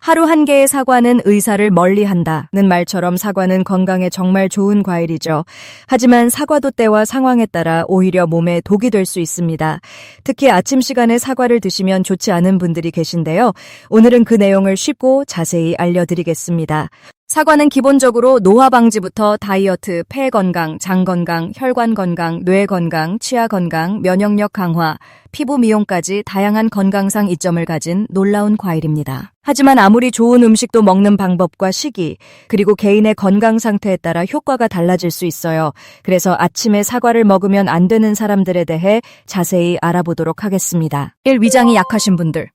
하루 한 개의 사과는 의사를 멀리한다는 말처럼 사과는 건강에 정말 좋은 과일이죠. 하지만 사과도 때와 상황에 따라 오히려 몸에 독이 될 수 있습니다. 특히 아침 시간에 사과를 드시면 좋지 않은 분들이 계신데요. 오늘은 그 내용을 쉽고 자세히 알려드리겠습니다. 사과는 기본적으로 노화 방지부터 다이어트, 폐 건강, 장 건강, 혈관 건강, 뇌 건강, 치아 건강, 면역력 강화, 피부 미용까지 다양한 건강상 이점을 가진 놀라운 과일입니다. 하지만 아무리 좋은 음식도 먹는 방법과 시기, 그리고 개인의 건강 상태에 따라 효과가 달라질 수 있어요. 그래서 아침에 사과를 먹으면 안 되는 사람들에 대해 자세히 알아보도록 하겠습니다. 1. 위장이 약하신 분들.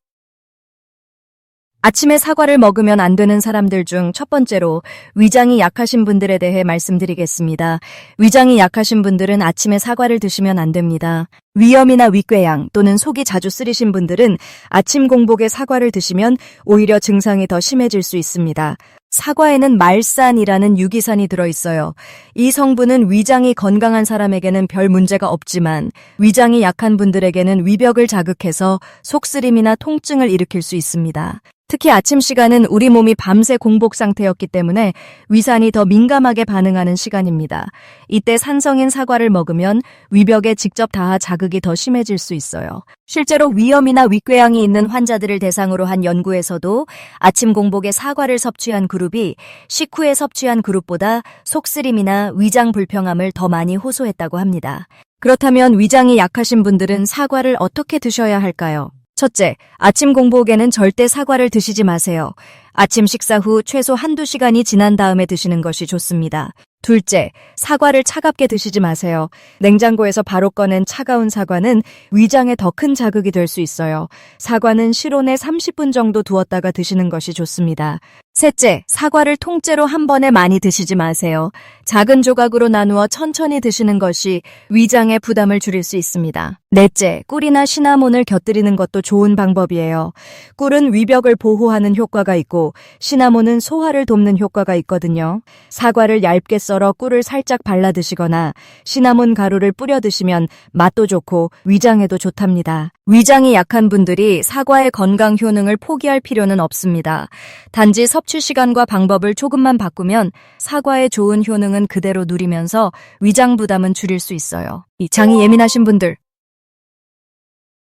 아침에 사과를 먹으면 안 되는 사람들 중 첫 번째로 위장이 약하신 분들에 대해 말씀드리겠습니다. 위장이 약하신 분들은 아침에 사과를 드시면 안 됩니다. 위염이나 윗궤양 또는 속이 자주 쓰리신 분들은 아침 공복에 사과를 드시면 오히려 증상이 더 심해질 수 있습니다. 사과에는 말산이라는 유기산이 들어있어요. 이 성분은 위장이 건강한 사람에게는 별 문제가 없지만 위장이 약한 분들에게는 위벽을 자극해서 속쓰림이나 통증을 일으킬 수 있습니다. 특히 아침 시간은 우리 몸이 밤새 공복 상태였기 때문에 위산이 더 민감하게 반응하는 시간입니다. 이때 산성인 사과를 먹으면 위벽에 직접 닿아 자극이 더 심해질 수 있어요. 실제로 위염이나 윗궤양이 있는 환자들을 대상으로 한 연구에서도 아침 공복에 사과를 섭취한 그룹이 식후에 섭취한 그룹보다 속쓰림이나 위장 불평함을 더 많이 호소했다고 합니다. 그렇다면 위장이 약하신 분들은 사과를 어떻게 드셔야 할까요? 첫째, 아침 공복에는 절대 사과를 드시지 마세요. 아침 식사 후 최소 한두 시간이 지난 다음에 드시는 것이 좋습니다. 둘째, 사과를 차갑게 드시지 마세요. 냉장고에서 바로 꺼낸 차가운 사과는 위장에 더 큰 자극이 될 수 있어요. 사과는 실온에 30분 정도 두었다가 드시는 것이 좋습니다. 셋째, 사과를 통째로 한 번에 많이 드시지 마세요. 작은 조각으로 나누어 천천히 드시는 것이 위장의 부담을 줄일 수 있습니다. 넷째, 꿀이나 시나몬을 곁들이는 것도 좋은 방법이에요. 꿀은 위벽을 보호하는 효과가 있고 시나몬은 소화를 돕는 효과가 있거든요. 사과를 얇게 썰어 꿀을 살짝 발라 드시거나 시나몬 가루를 뿌려 드시면 맛도 좋고 위장에도 좋답니다. 위장이 약한 분들이 사과의 건강 효능을 포기할 필요는 없습니다. 단지 섭취 시간과 방법을 조금만 바꾸면 사과의 좋은 효능은 그대로 누리면서 위장 부담은 줄일 수 있어요. 장이 예민하신 분들.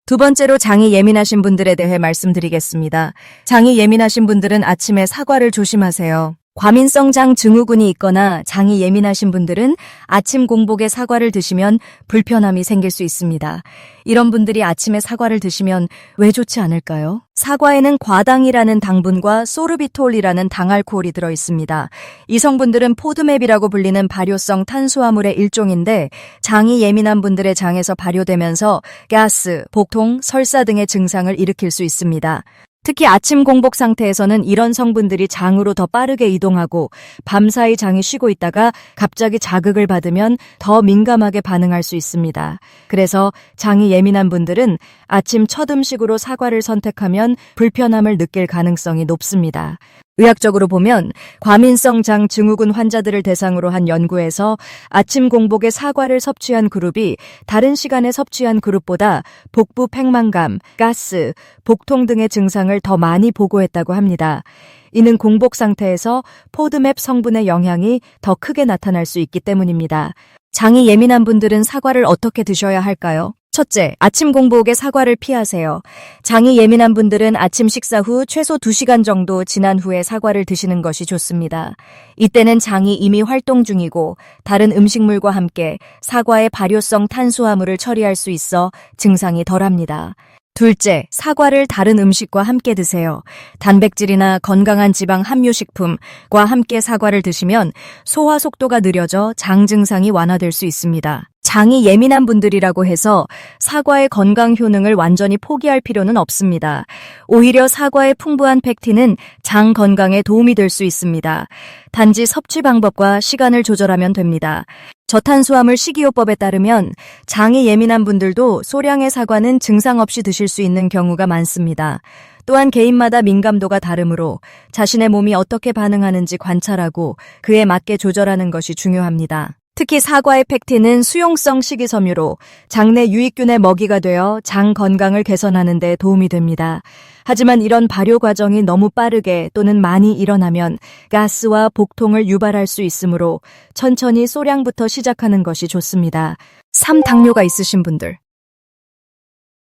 두 번째로 장이 예민하신 분들에 대해 말씀드리겠습니다. 장이 예민하신 분들은 아침에 사과를 조심하세요. 과민성 장 증후군이 있거나 장이 예민하신 분들은 아침 공복에 사과를 드시면 불편함이 생길 수 있습니다. 이런 분들이 아침에 사과를 드시면 왜 좋지 않을까요? 사과에는 과당이라는 당분과 소르비톨이라는 당알코올이 들어있습니다. 이 성분들은 포드맵이라고 불리는 발효성 탄수화물의 일종인데 장이 예민한 분들의 장에서 발효되면서 가스, 복통, 설사 등의 증상을 일으킬 수 있습니다. 특히 아침 공복 상태에서는 이런 성분들이 장으로 더 빠르게 이동하고 밤사이 장이 쉬고 있다가 갑자기 자극을 받으면 더 민감하게 반응할 수 있습니다. 그래서 장이 예민한 분들은 아침 첫 음식으로 사과를 선택하면 불편함을 느낄 가능성이 높습니다. 의학적으로 보면 과민성 장 증후군 환자들을 대상으로 한 연구에서 아침 공복에 사과를 섭취한 그룹이 다른 시간에 섭취한 그룹보다 복부 팽만감, 가스, 복통 등의 증상을 더 많이 보고했다고 합니다. 이는 공복 상태에서 포드맵 성분의 영향이 더 크게 나타날 수 있기 때문입니다. 장이 예민한 분들은 사과를 어떻게 드셔야 할까요? 첫째, 아침 공복에 사과를 피하세요. 장이 예민한 분들은 아침 식사 후 최소 2시간 정도 지난 후에 사과를 드시는 것이 좋습니다. 이때는 장이 이미 활동 중이고 다른 음식물과 함께 사과의 발효성 탄수화물을 처리할 수 있어 증상이 덜합니다. 둘째, 사과를 다른 음식과 함께 드세요. 단백질이나 건강한 지방 함유 식품과 함께 사과를 드시면 소화 속도가 느려져 장 증상이 완화될 수 있습니다. 장이 예민한 분들이라고 해서 사과의 건강 효능을 완전히 포기할 필요는 없습니다. 오히려 사과의 풍부한 팩틴은 장 건강에 도움이 될 수 있습니다. 단지 섭취 방법과 시간을 조절하면 됩니다. 저탄수화물 식이요법에 따르면 장이 예민한 분들도 소량의 사과는 증상 없이 드실 수 있는 경우가 많습니다. 또한 개인마다 민감도가 다르므로 자신의 몸이 어떻게 반응하는지 관찰하고 그에 맞게 조절하는 것이 중요합니다. 특히 사과의 팩틴은 수용성 식이섬유로 장내 유익균의 먹이가 되어 장 건강을 개선하는 데 도움이 됩니다. 하지만 이런 발효 과정이 너무 빠르게 또는 많이 일어나면 가스와 복통을 유발할 수 있으므로 천천히 소량부터 시작하는 것이 좋습니다. 3. 당뇨가 있으신 분들.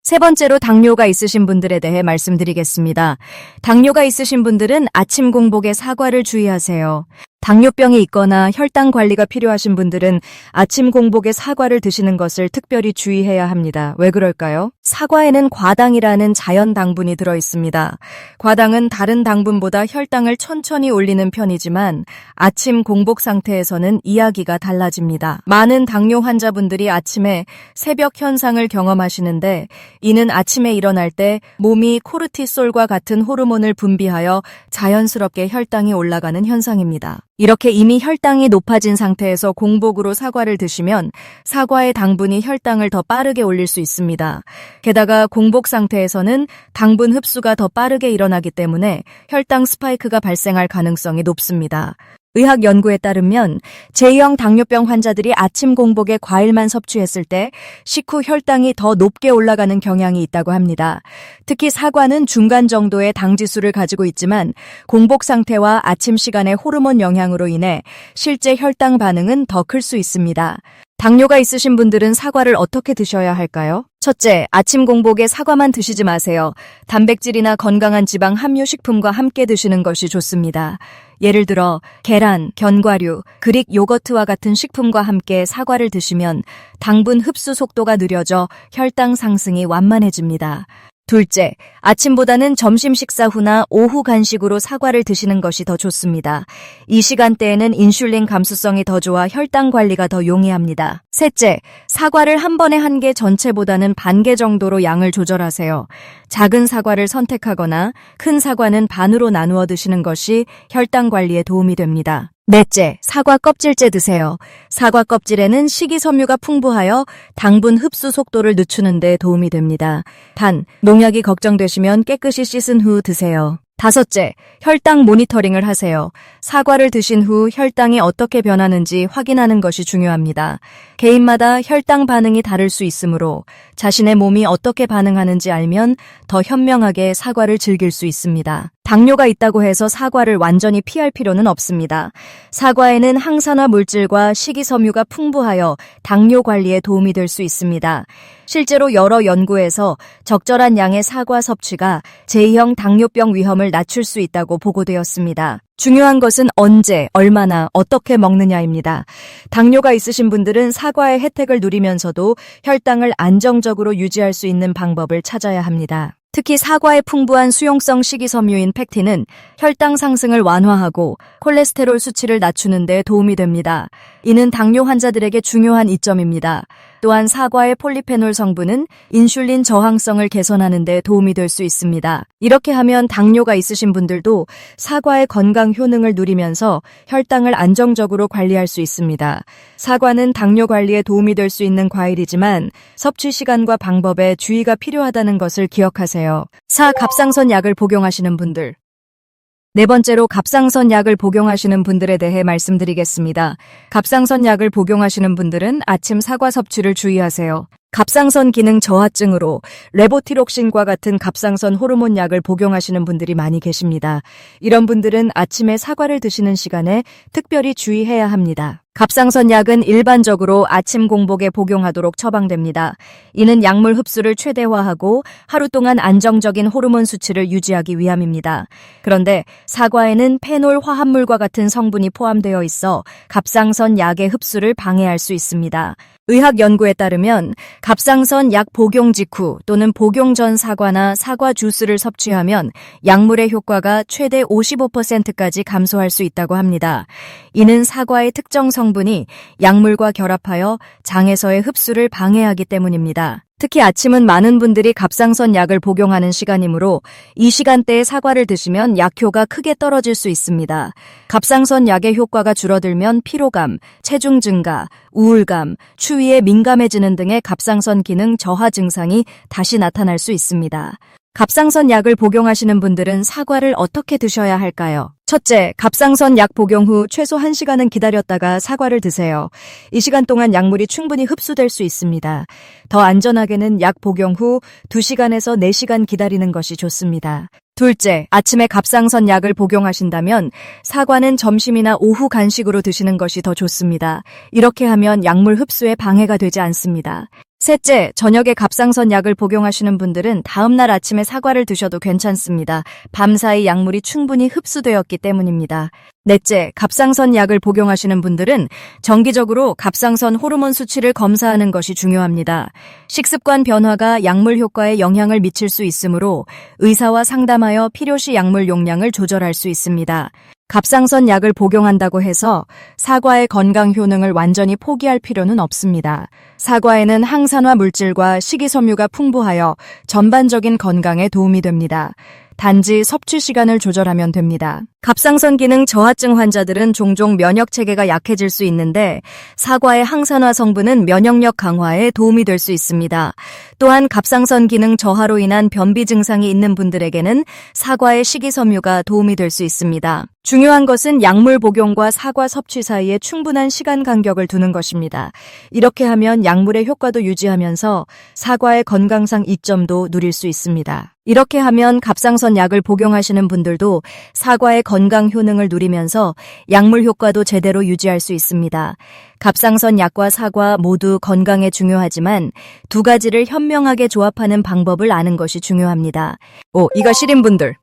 세 번째로 당뇨가 있으신 분들에 대해 말씀드리겠습니다. 당뇨가 있으신 분들은 아침 공복에 사과를 주의하세요. 당뇨병이 있거나 혈당 관리가 필요하신 분들은 아침 공복에 사과를 드시는 것을 특별히 주의해야 합니다. 왜 그럴까요? 사과에는 과당이라는 자연 당분이 들어 있습니다. 과당은 다른 당분보다 혈당을 천천히 올리는 편이지만 아침 공복 상태에서는 이야기가 달라집니다. 많은 당뇨 환자분들이 아침에 새벽 현상을 경험하시는데 이는 아침에 일어날 때 몸이 코르티솔과 같은 호르몬을 분비하여 자연스럽게 혈당이 올라가는 현상입니다. 이렇게 이미 혈당이 높아진 상태에서 공복으로 사과를 드시면 사과의 당분이 혈당을 더 빠르게 올릴 수 있습니다. 게다가 공복 상태에서는 당분 흡수가 더 빠르게 일어나기 때문에 혈당 스파이크가 발생할 가능성이 높습니다. 의학 연구에 따르면 제2형 당뇨병 환자들이 아침 공복에 과일만 섭취했을 때 식후 혈당이 더 높게 올라가는 경향이 있다고 합니다. 특히 사과는 중간 정도의 당지수를 가지고 있지만 공복 상태와 아침 시간의 호르몬 영향으로 인해 실제 혈당 반응은 더 클 수 있습니다. 당뇨가 있으신 분들은 사과를 어떻게 드셔야 할까요? 첫째, 아침 공복에 사과만 드시지 마세요. 단백질이나 건강한 지방 함유 식품과 함께 드시는 것이 좋습니다. 예를 들어 계란, 견과류, 그릭 요거트와 같은 식품과 함께 사과를 드시면 당분 흡수 속도가 느려져 혈당 상승이 완만해집니다. 둘째, 아침보다는 점심 식사 후나 오후 간식으로 사과를 드시는 것이 더 좋습니다. 이 시간대에는 인슐린 감수성이 더 좋아 혈당 관리가 더 용이합니다. 셋째, 사과를 한 번에 한 개 전체보다는 반 개 정도로 양을 조절하세요. 작은 사과를 선택하거나 큰 사과는 반으로 나누어 드시는 것이 혈당 관리에 도움이 됩니다. 넷째, 사과 껍질째 드세요. 사과 껍질에는 식이섬유가 풍부하여 당분 흡수 속도를 늦추는 데 도움이 됩니다. 단, 농약이 걱정되시면 깨끗이 씻은 후 드세요. 다섯째, 혈당 모니터링을 하세요. 사과를 드신 후 혈당이 어떻게 변하는지 확인하는 것이 중요합니다. 개인마다 혈당 반응이 다를 수 있으므로 자신의 몸이 어떻게 반응하는지 알면 더 현명하게 사과를 즐길 수 있습니다. 당뇨가 있다고 해서 사과를 완전히 피할 필요는 없습니다. 사과에는 항산화 물질과 식이섬유가 풍부하여 당뇨 관리에 도움이 될 수 있습니다. 실제로 여러 연구에서 적절한 양의 사과 섭취가 제2형 당뇨병 위험을 낮출 수 있다고 보고되었습니다. 중요한 것은 언제, 얼마나, 어떻게 먹느냐입니다. 당뇨가 있으신 분들은 사과의 혜택을 누리면서도 혈당을 안정적으로 유지할 수 있는 방법을 찾아야 합니다. 특히 사과의 풍부한 수용성 식이섬유인 팩틴은 혈당 상승을 완화하고 콜레스테롤 수치를 낮추는 데 도움이 됩니다. 이는 당뇨 환자들에게 중요한 이점입니다. 또한 사과의 폴리페놀 성분은 인슐린 저항성을 개선하는 데 도움이 될 수 있습니다. 이렇게 하면 당뇨가 있으신 분들도 사과의 건강 효능을 누리면서 혈당을 안정적으로 관리할 수 있습니다. 사과는 당뇨 관리에 도움이 될 수 있는 과일이지만 섭취 시간과 방법에 주의가 필요하다는 것을 기억하세요. 4. 갑상선 약을 복용하시는 분들. 네 번째로 갑상선 약을 복용하시는 분들에 대해 말씀드리겠습니다. 갑상선 약을 복용하시는 분들은 아침 사과 섭취를 주의하세요. 갑상선 기능 저하증으로 레보티록신과 같은 갑상선 호르몬 약을 복용하시는 분들이 많이 계십니다. 이런 분들은 아침에 사과를 드시는 시간에 특별히 주의해야 합니다. 갑상선 약은 일반적으로 아침 공복에 복용하도록 처방됩니다. 이는 약물 흡수를 최대화하고 하루 동안 안정적인 호르몬 수치를 유지하기 위함입니다. 그런데 사과에는 페놀 화합물과 같은 성분이 포함되어 있어 갑상선 약의 흡수를 방해할 수 있습니다. 의학 연구에 따르면 갑상선 약 복용 직후 또는 복용 전 사과나 사과 주스를 섭취하면 약물의 효과가 최대 55%까지 감소할 수 있다고 합니다. 이는 사과의 특정 성분이 약물과 결합하여 장에서의 흡수를 방해하기 때문입니다. 특히 아침은 많은 분들이 갑상선 약을 복용하는 시간이므로 이 시간대에 사과를 드시면 약효가 크게 떨어질 수 있습니다. 갑상선 약의 효과가 줄어들면 피로감, 체중 증가, 우울감, 추위에 민감해지는 등의 갑상선 기능 저하 증상이 다시 나타날 수 있습니다. 갑상선 약을 복용하시는 분들은 사과를 어떻게 드셔야 할까요? 첫째, 갑상선 약 복용 후 최소 1시간은 기다렸다가 사과를 드세요. 이 시간 동안 약물이 충분히 흡수될 수 있습니다. 더 안전하게는 약 복용 후 2시간에서 4시간 기다리는 것이 좋습니다. 둘째, 아침에 갑상선 약을 복용하신다면 사과는 점심이나 오후 간식으로 드시는 것이 더 좋습니다. 이렇게 하면 약물 흡수에 방해가 되지 않습니다. 셋째, 저녁에 갑상선 약을 복용하시는 분들은 다음날 아침에 사과를 드셔도 괜찮습니다. 밤사이 약물이 충분히 흡수되었기 때문입니다. 넷째, 갑상선 약을 복용하시는 분들은 정기적으로 갑상선 호르몬 수치를 검사하는 것이 중요합니다. 식습관 변화가 약물 효과에 영향을 미칠 수 있으므로 의사와 상담하여 필요시 약물 용량을 조절할 수 있습니다. 갑상선 약을 복용한다고 해서 사과의 건강 효능을 완전히 포기할 필요는 없습니다. 사과에는 항산화 물질과 식이섬유가 풍부하여 전반적인 건강에 도움이 됩니다. 단지 섭취 시간을 조절하면 됩니다. 갑상선 기능 저하증 환자들은 종종 면역 체계가 약해질 수 있는데 사과의 항산화 성분은 면역력 강화에 도움이 될 수 있습니다. 또한 갑상선 기능 저하로 인한 변비 증상이 있는 분들에게는 사과의 식이섬유가 도움이 될 수 있습니다. 중요한 것은 약물 복용과 사과 섭취 사이에 충분한 시간 간격을 두는 것입니다. 이렇게 하면 약물의 효과도 유지하면서 사과의 건강상 이점도 누릴 수 있습니다. 이렇게 하면 갑상선 약을 복용하시는 분들도 사과의 건강 효능을 누리면서 약물 효과도 제대로 유지할 수 있습니다. 갑상선 약과 사과 모두 건강에 중요하지만 두 가지를 현명하게 조합하는 방법을 아는 것이 중요합니다. 이가 시린 분들.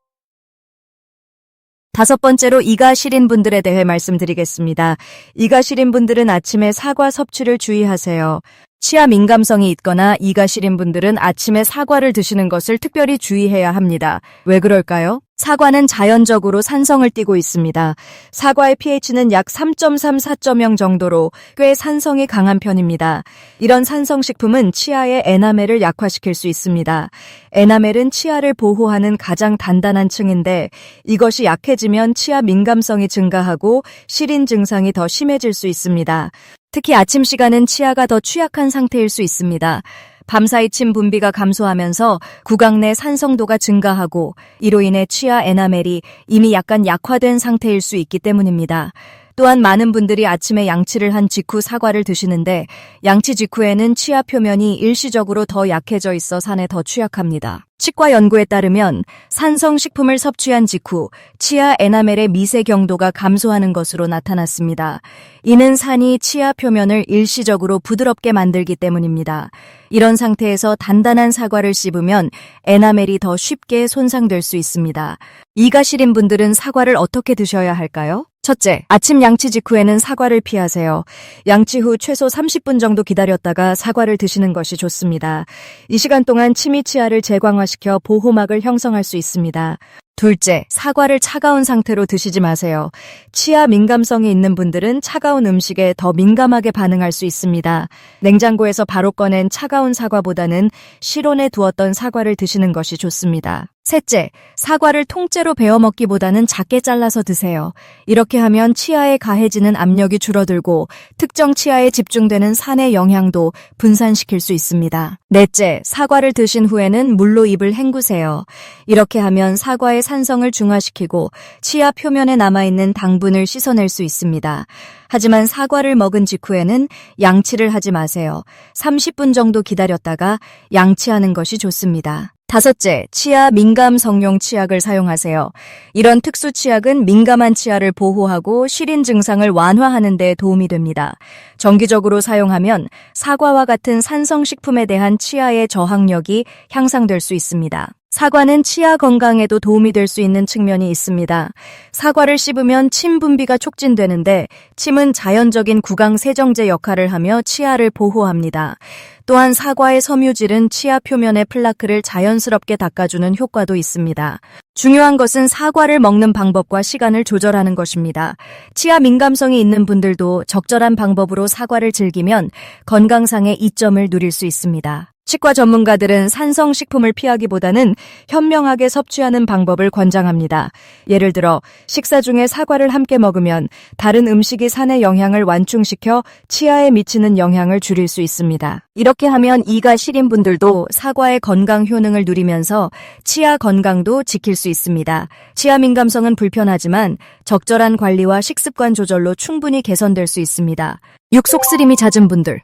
다섯 번째로 이가 시린 분들에 대해 말씀드리겠습니다. 이가 시린 분들은 아침에 사과 섭취를 주의하세요. 치아 민감성이 있거나 이가 시린 분들은 아침에 사과를 드시는 것을 특별히 주의해야 합니다. 왜 그럴까요? 사과는 자연적으로 산성을 띠고 있습니다. 사과의 pH는 약 3.3, 4.0 정도로 꽤 산성이 강한 편입니다. 이런 산성식품은 치아의 에나멜을 약화시킬 수 있습니다. 에나멜은 치아를 보호하는 가장 단단한 층인데 이것이 약해지면 치아 민감성이 증가하고 시린 증상이 더 심해질 수 있습니다. 특히 아침 시간은 치아가 더 취약한 상태일 수 있습니다. 밤사이 침 분비가 감소하면서 구강 내 산성도가 증가하고 이로 인해 치아 에나멜이 이미 약간 약화된 상태일 수 있기 때문입니다. 또한 많은 분들이 아침에 양치를 한 직후 사과를 드시는데 양치 직후에는 치아 표면이 일시적으로 더 약해져 있어 산에 더 취약합니다. 치과 연구에 따르면 산성식품을 섭취한 직후 치아 에나멜의 미세 경도가 감소하는 것으로 나타났습니다. 이는 산이 치아 표면을 일시적으로 부드럽게 만들기 때문입니다. 이런 상태에서 단단한 사과를 씹으면 에나멜이 더 쉽게 손상될 수 있습니다. 이가 시린 분들은 사과를 어떻게 드셔야 할까요? 첫째, 아침 양치 직후에는 사과를 피하세요. 양치 후 최소 30분 정도 기다렸다가 사과를 드시는 것이 좋습니다. 이 시간 동안 침이 치아를 재광화시켜 보호막을 형성할 수 있습니다. 둘째, 사과를 차가운 상태로 드시지 마세요. 치아 민감성이 있는 분들은 차가운 음식에 더 민감하게 반응할 수 있습니다. 냉장고에서 바로 꺼낸 차가운 사과보다는 실온에 두었던 사과를 드시는 것이 좋습니다. 셋째, 사과를 통째로 베어 먹기보다는 작게 잘라서 드세요. 이렇게 하면 치아에 가해지는 압력이 줄어들고 특정 치아에 집중되는 산의 영향도 분산시킬 수 있습니다. 넷째, 사과를 드신 후에는 물로 입을 헹구세요. 이렇게 하면 사과의 산성을 중화시키고 치아 표면에 남아있는 당분을 씻어낼 수 있습니다. 하지만 사과를 먹은 직후에는 양치를 하지 마세요. 30분 정도 기다렸다가 양치하는 것이 좋습니다. 다섯째, 치아 민감 성용 치약을 사용하세요. 이런 특수 치약은 민감한 치아를 보호하고 시린 증상을 완화하는 데 도움이 됩니다. 정기적으로 사용하면 사과와 같은 산성식품에 대한 치아의 저항력이 향상될 수 있습니다. 사과는 치아 건강에도 도움이 될 수 있는 측면이 있습니다. 사과를 씹으면 침 분비가 촉진되는데 침은 자연적인 구강 세정제 역할을 하며 치아를 보호합니다. 또한 사과의 섬유질은 치아 표면의 플라크를 자연스럽게 닦아주는 효과도 있습니다. 중요한 것은 사과를 먹는 방법과 시간을 조절하는 것입니다. 치아 민감성이 있는 분들도 적절한 방법으로 사과를 즐기면 건강상의 이점을 누릴 수 있습니다. 치과 전문가들은 산성식품을 피하기보다는 현명하게 섭취하는 방법을 권장합니다. 예를 들어 식사 중에 사과를 함께 먹으면 다른 음식이 산의 영향을 완충시켜 치아에 미치는 영향을 줄일 수 있습니다. 이렇게 하면 이가 시린 분들도 사과의 건강 효능을 누리면서 치아 건강도 지킬 수 있습니다. 치아 민감성은 불편하지만 적절한 관리와 식습관 조절로 충분히 개선될 수 있습니다. 6. 속쓰림이 잦은 분들.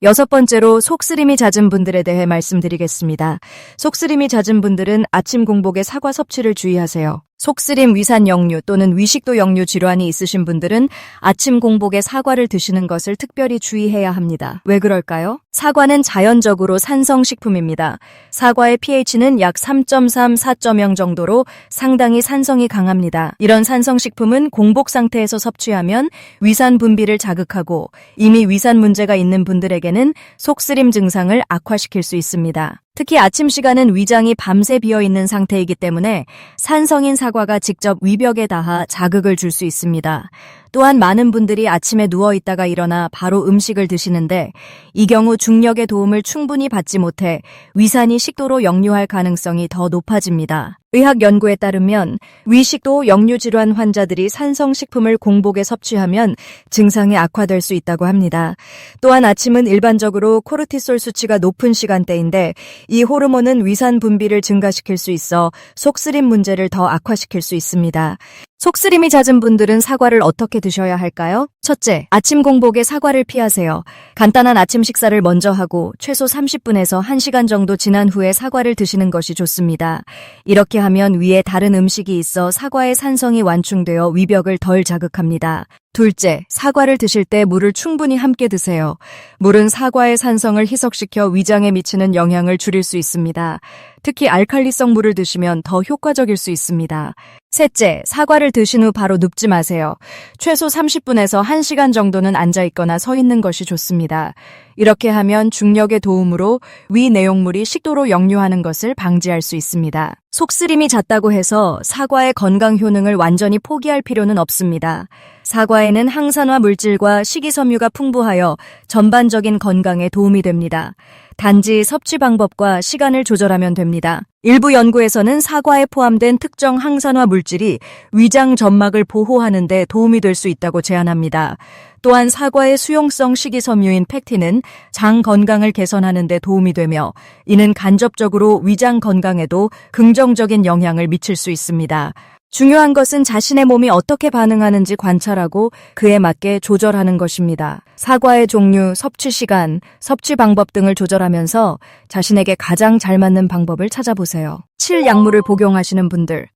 6번째로 속쓰림이 잦은 분들에 대해 말씀드리겠습니다. 속쓰림이 잦은 분들은 아침 공복에 사과 섭취를 주의하세요. 속쓰림, 위산 역류 또는 위식도 역류 질환이 있으신 분들은 아침 공복에 사과를 드시는 것을 특별히 주의해야 합니다. 왜 그럴까요? 사과는 자연적으로 산성식품입니다. 사과의 pH는 약 3.3, 4.0 정도로 상당히 산성이 강합니다. 이런 산성식품은 공복 상태에서 섭취하면 위산 분비를 자극하고 이미 위산 문제가 있는 분들에게는 속쓰림 증상을 악화시킬 수 있습니다. 특히 아침 시간은 위장이 밤새 비어있는 상태이기 때문에 산성인 사과가 직접 위벽에 닿아 자극을 줄 수 있습니다. 또한 많은 분들이 아침에 누워있다가 일어나 바로 음식을 드시는데 이 경우 중력의 도움을 충분히 받지 못해 위산이 식도로 역류할 가능성이 더 높아집니다. 의학 연구에 따르면 위식도 역류 질환 환자들이 산성식품을 공복에 섭취하면 증상이 악화될 수 있다고 합니다. 또한 아침은 일반적으로 코르티솔 수치가 높은 시간대인데 이 호르몬은 위산 분비를 증가시킬 수 있어 속쓰림 문제를 더 악화시킬 수 있습니다. 속쓰림이 잦은 분들은 사과를 어떻게 드셔야 할까요? 첫째, 아침 공복에 사과를 피하세요. 간단한 아침 식사를 먼저 하고 최소 30분에서 1시간 정도 지난 후에 사과를 드시는 것이 좋습니다. 이렇게 하면 위에 다른 음식이 있어 사과의 산성이 완충되어 위벽을 덜 자극합니다. 둘째, 사과를 드실 때 물을 충분히 함께 드세요. 물은 사과의 산성을 희석시켜 위장에 미치는 영향을 줄일 수 있습니다. 특히 알칼리성 물을 드시면 더 효과적일 수 있습니다. 셋째, 사과를 드신 후 바로 눕지 마세요. 최소 30분에서 1시간 정도는 앉아있거나 서 있는 것이 좋습니다. 이렇게 하면 중력의 도움으로 위 내용물이 식도로 역류하는 것을 방지할 수 있습니다. 속쓰림이 잦다고 해서 사과의 건강 효능을 완전히 포기할 필요는 없습니다. 사과에는 항산화 물질과 식이섬유가 풍부하여 전반적인 건강에 도움이 됩니다. 단지 섭취 방법과 시간을 조절하면 됩니다. 일부 연구에서는 사과에 포함된 특정 항산화 물질이 위장 점막을 보호하는 데 도움이 될 수 있다고 제안합니다. 또한 사과의 수용성 식이섬유인 팩틴은 장 건강을 개선하는 데 도움이 되며 이는 간접적으로 위장 건강에도 긍정적인 영향을 미칠 수 있습니다. 중요한 것은 자신의 몸이 어떻게 반응하는지 관찰하고 그에 맞게 조절하는 것입니다. 사과의 종류, 섭취 시간, 섭취 방법 등을 조절하면서 자신에게 가장 잘 맞는 방법을 찾아보세요. 7. 약물을 복용하시는 분들.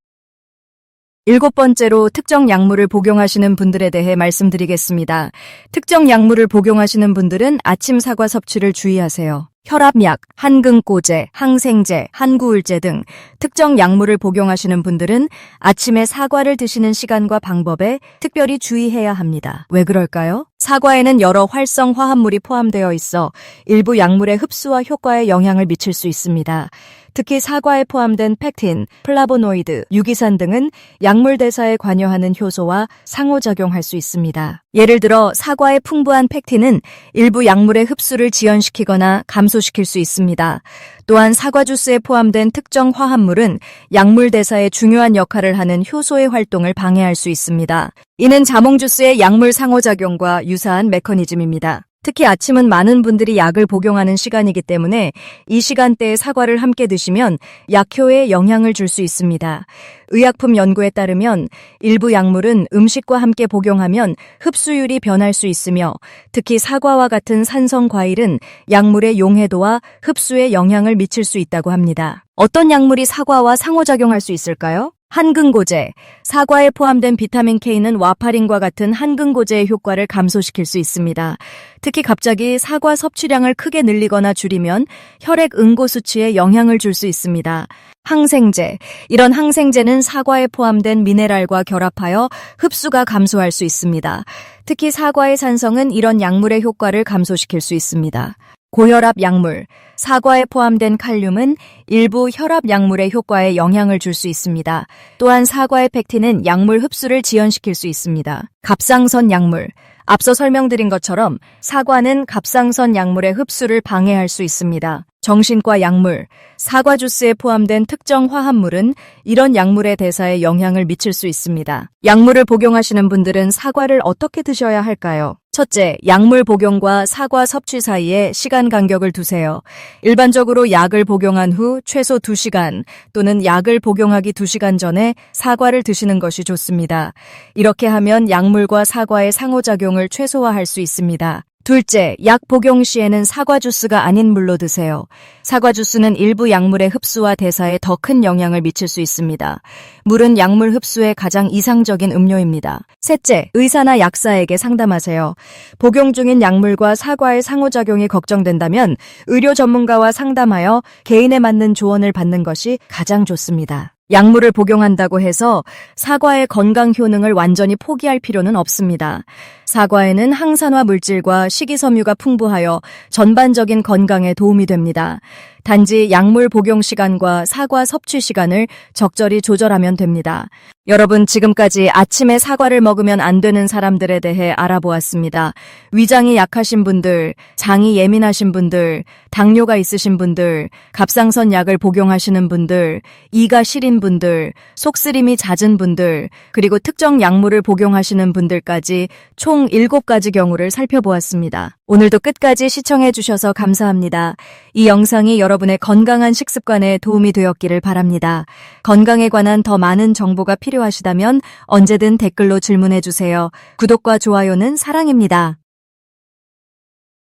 7번째로 특정 약물을 복용하시는 분들에 대해 말씀드리겠습니다. 특정 약물을 복용하시는 분들은 아침 사과 섭취를 주의하세요. 혈압약, 한근고제, 항생제, 한구울제 등 특정 약물을 복용하시는 분들은 아침에 사과를 드시는 시간과 방법에 특별히 주의해야 합니다. 왜 그럴까요? 사과에는 여러 활성 화합물이 포함되어 있어 일부 약물의 흡수와 효과에 영향을 미칠 수 있습니다. 특히 사과에 포함된 팩틴, 플라보노이드, 유기산 등은 약물 대사에 관여하는 효소와 상호작용할 수 있습니다. 예를 들어 사과의 풍부한 팩틴은 일부 약물의 흡수를 지연시키거나 감소시킬 수 있습니다. 또한 사과 주스에 포함된 특정 화합물은 약물 대사에 중요한 역할을 하는 효소의 활동을 방해할 수 있습니다. 이는 자몽 주스의 약물 상호작용과 유사한 메커니즘입니다. 특히 아침은 많은 분들이 약을 복용하는 시간이기 때문에 이 시간대에 사과를 함께 드시면 약효에 영향을 줄 수 있습니다. 의약품 연구에 따르면 일부 약물은 음식과 함께 복용하면 흡수율이 변할 수 있으며 특히 사과와 같은 산성 과일은 약물의 용해도와 흡수에 영향을 미칠 수 있다고 합니다. 어떤 약물이 사과와 상호작용할 수 있을까요? 한근고제. 사과에 포함된 비타민 K는 와파린과 같은 한근고제의 효과를 감소시킬 수 있습니다. 특히 갑자기 사과 섭취량을 크게 늘리거나 줄이면 혈액 응고 수치에 영향을 줄 수 있습니다. 항생제. 이런 항생제는 사과에 포함된 미네랄과 결합하여 흡수가 감소할 수 있습니다. 특히 사과의 산성은 이런 약물의 효과를 감소시킬 수 있습니다. 고혈압 약물. 사과에 포함된 칼륨은 일부 혈압 약물의 효과에 영향을 줄 수 있습니다. 또한 사과의 팩틴은 약물 흡수를 지연시킬 수 있습니다. 갑상선 약물. 앞서 설명드린 것처럼 사과는 갑상선 약물의 흡수를 방해할 수 있습니다. 정신과 약물, 사과 주스에 포함된 특정 화합물은 이런 약물의 대사에 영향을 미칠 수 있습니다. 약물을 복용하시는 분들은 사과를 어떻게 드셔야 할까요? 첫째, 약물 복용과 사과 섭취 사이에 시간 간격을 두세요. 일반적으로 약을 복용한 후 최소 2시간 또는 약을 복용하기 2시간 전에 사과를 드시는 것이 좋습니다. 이렇게 하면 약물과 사과의 상호작용을 최소화할 수 있습니다. 둘째, 약 복용 시에는 사과 주스가 아닌 물로 드세요. 사과 주스는 일부 약물의 흡수와 대사에 더 큰 영향을 미칠 수 있습니다. 물은 약물 흡수에 가장 이상적인 음료입니다. 셋째, 의사나 약사에게 상담하세요. 복용 중인 약물과 사과의 상호작용이 걱정된다면 의료 전문가와 상담하여 개인에 맞는 조언을 받는 것이 가장 좋습니다. 약물을 복용한다고 해서 사과의 건강 효능을 완전히 포기할 필요는 없습니다. 사과에는 항산화 물질과 식이섬유가 풍부하여 전반적인 건강에 도움이 됩니다. 단지 약물 복용 시간과 사과 섭취 시간을 적절히 조절하면 됩니다. 여러분, 지금까지 아침에 사과를 먹으면 안 되는 사람들에 대해 알아보았습니다. 위장이 약하신 분들, 장이 예민하신 분들, 당뇨가 있으신 분들, 갑상선 약을 복용하시는 분들, 이가 시린 분들, 속쓰림이 잦은 분들, 그리고 특정 약물을 복용하시는 분들까지 총 7가지 경우를 살펴보았습니다. 오늘도 끝까지 시청해 주셔서 감사합니다. 이 영상이 여러분의 건강한 식습관에 도움이 되었기를 바랍니다. 건강에 관한 더 많은 정보가 필요하시다면 언제든 댓글로 질문해 주세요. 구독과 좋아요는 사랑입니다.